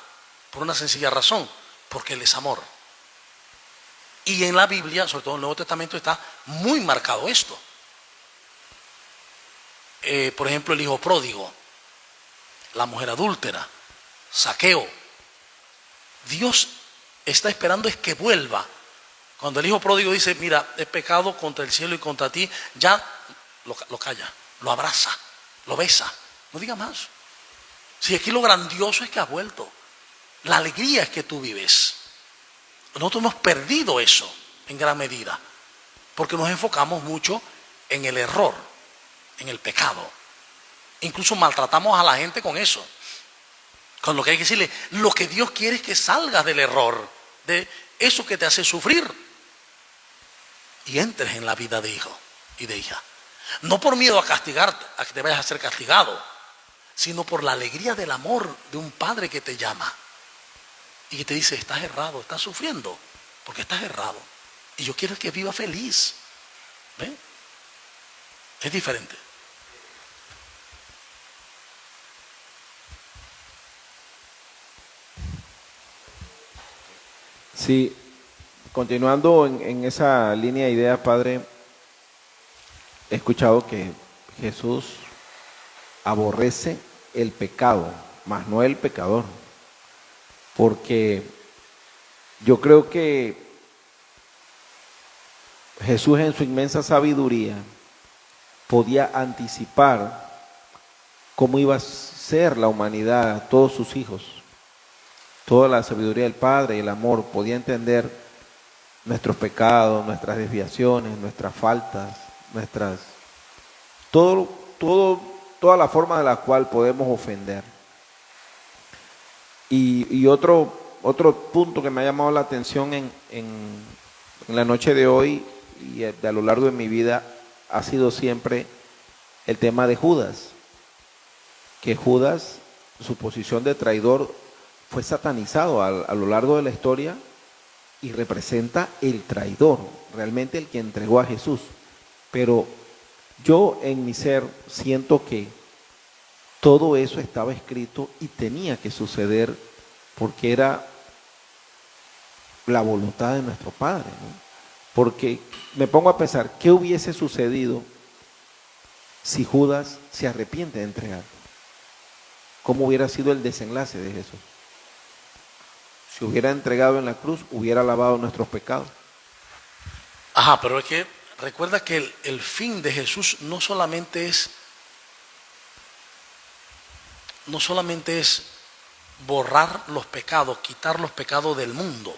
por una sencilla razón, porque Él es amor. Y en la Biblia, sobre todo en el Nuevo Testamento, está muy marcado esto. Por ejemplo, el hijo pródigo, la mujer adúltera, Zaqueo. Dios está esperando es que vuelva. Cuando el hijo pródigo dice, mira, he pecado contra el cielo y contra ti, ya lo calla, lo abraza, lo besa, no diga más. Si aquí lo grandioso es que ha vuelto, la alegría es que tú vives. Nosotros hemos perdido eso en gran medida, porque nos enfocamos mucho en el error, en el pecado. Incluso maltratamos a la gente con eso. Con lo que hay que decirle, lo que Dios quiere es que salgas del error, de eso que te hace sufrir, y entres en la vida de hijo y de hija. No por miedo a castigarte, a que te vayas a ser castigado, sino por la alegría del amor de un padre que te llama y que te dice, estás errado, estás sufriendo, porque estás errado. Y yo quiero que viva feliz. ¿Ven? Es diferente. Sí, continuando en esa línea de ideas, Padre, he escuchado que Jesús aborrece el pecado, mas no el pecador, porque yo creo que Jesús en su inmensa sabiduría podía anticipar cómo iba a ser la humanidad, todos sus hijos. Toda la sabiduría del Padre y el amor podía entender nuestros pecados, nuestras desviaciones, nuestras faltas, toda la forma de la cual podemos ofender. Y otro punto que me ha llamado la atención en la noche de hoy y a lo largo de mi vida ha sido siempre el tema de Judas. Que Judas, su posición de traidor, fue satanizado a lo largo de la historia y representa el traidor, realmente el que entregó a Jesús. Pero yo en mi ser siento que todo eso estaba escrito y tenía que suceder porque era la voluntad de nuestro Padre, ¿no? Porque me pongo a pensar, ¿qué hubiese sucedido si Judas se arrepiente de entregar? ¿Cómo hubiera sido el desenlace de Jesús? Si hubiera entregado en la cruz, hubiera lavado nuestros pecados. Ajá, pero es que recuerda que el fin de Jesús no solamente es borrar los pecados, quitar los pecados del mundo,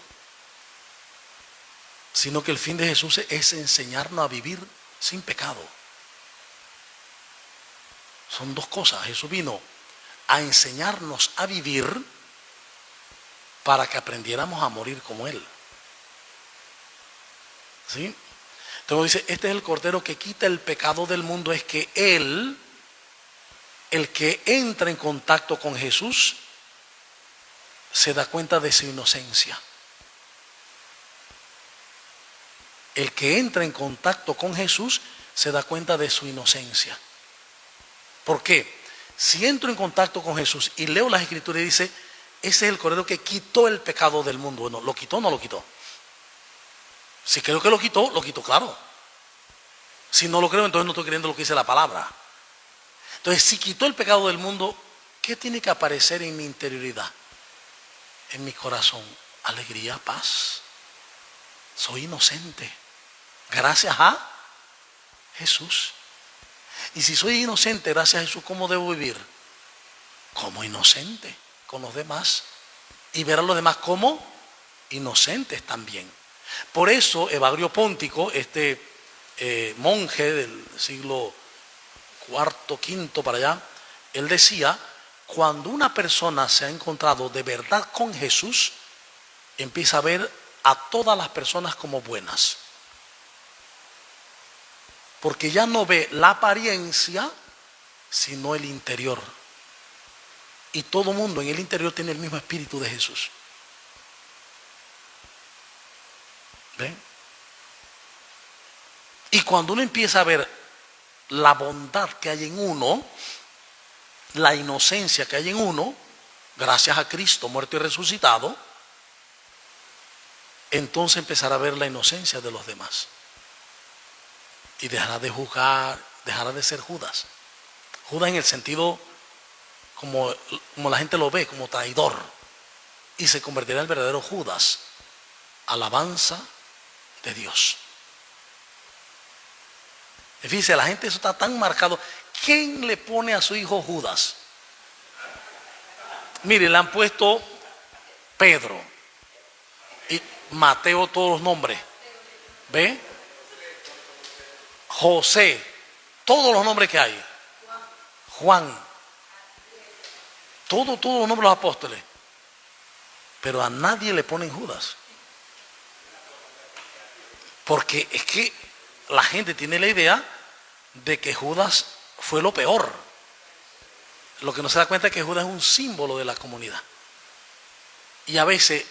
sino que el fin de Jesús es enseñarnos a vivir sin pecado. Son dos cosas. Jesús vino a enseñarnos a vivir para que aprendiéramos a morir como Él. ¿Sí? Entonces dice, este es el Cordero que quita el pecado del mundo. Es que Él, el que entra en contacto con Jesús, se da cuenta de su inocencia. El que entra en contacto con Jesús se da cuenta de su inocencia. ¿Por qué? Si entro en contacto con Jesús y leo las Escrituras y dice, ese es el Cordero que quitó el pecado del mundo. Bueno, ¿lo quitó o no lo quitó? Si creo que lo quitó claro. Si no lo creo, entonces no estoy creyendo lo que dice la palabra. Entonces, si quitó el pecado del mundo, ¿qué tiene que aparecer en mi interioridad? En mi corazón, alegría, paz. Soy inocente. Gracias a Jesús. Y si soy inocente, gracias a Jesús, ¿cómo debo vivir? Como inocente con los demás. Y ver a los demás como inocentes también. Por eso Evagrio Póntico, este monje del siglo IV, V para allá, él decía, cuando una persona se ha encontrado de verdad con Jesús, empieza a ver a todas las personas como buenas. Porque ya no ve la apariencia, sino el interior. Y todo mundo en el interior tiene el mismo espíritu de Jesús. ¿Ven? Y cuando uno empieza a ver la bondad que hay en uno, la inocencia que hay en uno, gracias a Cristo muerto y resucitado, entonces empezará a ver la inocencia de los demás. Y dejará de juzgar, dejará de ser Judas. Judas en el sentido como la gente lo ve, como traidor. Y se convertirá en el verdadero Judas, alabanza de Dios. Fíjese, la gente eso está tan marcado. ¿Quién le pone a su hijo Judas? Mire, le han puesto Pedro y Mateo, todos los nombres. ¿Ve? José, todos los nombres que hay. Juan, todos los nombres de los apóstoles. Pero a nadie le ponen Judas. Porque es que la gente tiene la idea de que Judas fue lo peor. Lo que no se da cuenta es que Judas es un símbolo de la comunidad. Y a veces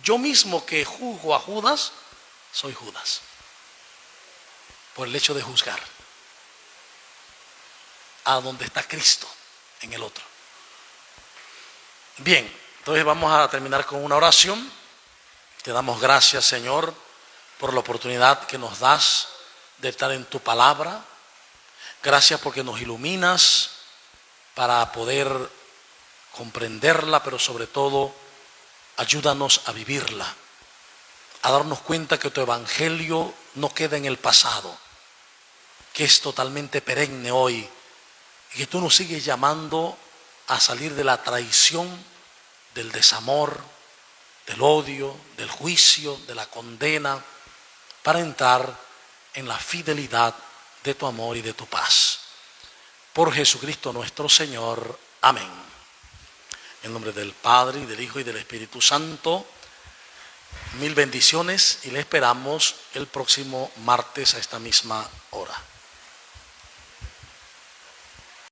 yo mismo que juzgo a Judas, soy Judas. Por el hecho de juzgar a donde está Cristo en el otro. Bien, entonces vamos a terminar con una oración. Te damos gracias, Señor, por la oportunidad que nos das de estar en tu palabra. Gracias porque nos iluminas para poder comprenderla, pero sobre todo ayúdanos a vivirla, a darnos cuenta que tu evangelio no queda en el pasado, que es totalmente perenne hoy, y que tú nos sigues llamando a salir de la traición, del desamor, del odio, del juicio, de la condena, para entrar en la fidelidad de tu amor y de tu paz. Por Jesucristo nuestro Señor. Amén. En nombre del Padre, y del Hijo, y del Espíritu Santo, mil bendiciones, y le esperamos el próximo martes a esta misma hora.